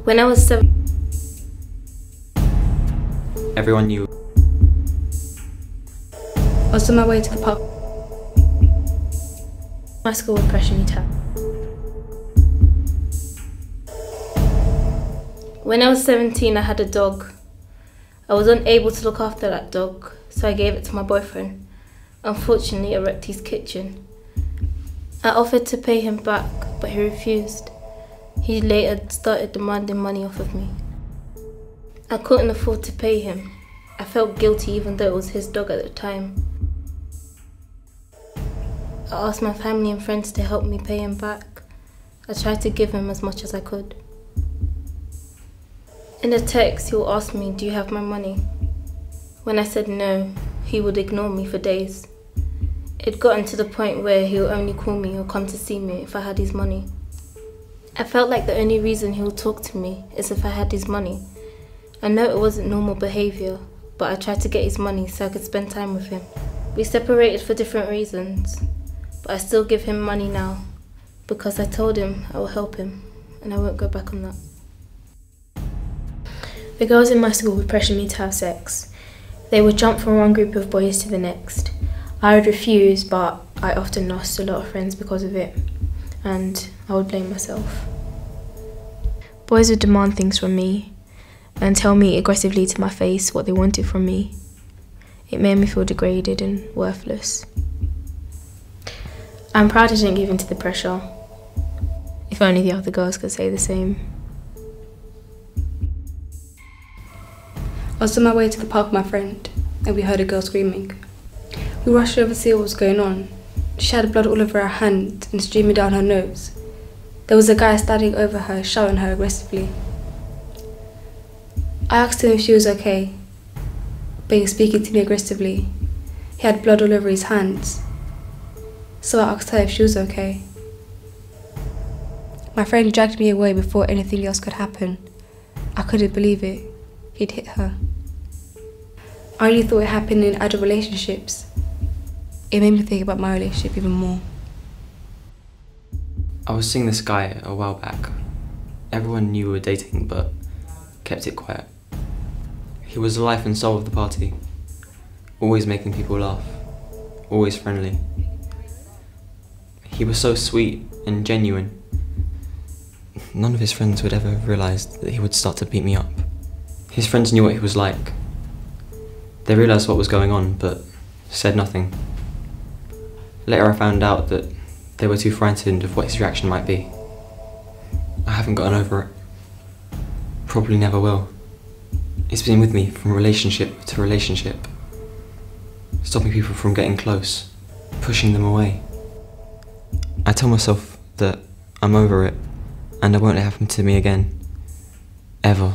When I was 7, everyone knew. I was on my way to the pub. my school would pressure me to. When I was 17, I had a dog. I was unable to look after that dog, so I gave it to my boyfriend. Unfortunately, it wrecked his kitchen. I offered to pay him back, but he refused. He later started demanding money off of me. I couldn't afford to pay him. I felt guilty even though it was his dog at the time. I asked my family and friends to help me pay him back. I tried to give him as much as I could. In a text, he will ask me, "Do you have my money?" When I said no, he would ignore me for days. It gotten to the point where he would only call me or come to see me if I had his money. I felt like the only reason he would talk to me is if I had his money. I know it wasn't normal behaviour, but I tried to get his money so I could spend time with him. We separated for different reasons, but I still give him money now because I told him I will help him and I won't go back on that. The girls in my school would pressure me to have sex. They would jump from one group of boys to the next. I would refuse, but I often lost a lot of friends because of it, and I would blame myself. Boys would demand things from me and tell me aggressively to my face what they wanted from me. It made me feel degraded and worthless. I'm proud I didn't give in to the pressure. If only the other girls could say the same. I was on my way to the pub with my friend, and we heard a girl screaming. We rushed over to see what was going on. She had blood all over her hand and streaming down her nose. There was a guy standing over her, shouting her aggressively. I asked him if she was okay, but he was speaking to me aggressively. He had blood all over his hands, so I asked her if she was okay. My friend dragged me away before anything else could happen. I couldn't believe it. He'd hit her. I only thought it happened in adult relationships. It made me think about my relationship even more. I was seeing this guy a while back. Everyone knew we were dating, but kept it quiet. He was the life and soul of the party, always making people laugh, always friendly. He was so sweet and genuine. None of his friends would ever have realised that he would start to beat me up. His friends knew what he was like. They realised what was going on, but said nothing. Later I found out that they were too frightened of what his reaction might be. I haven't gotten over it. Probably never will. It's been with me from relationship to relationship, stopping people from getting close, pushing them away. I tell myself that I'm over it and I won't let it happen to me again. Ever.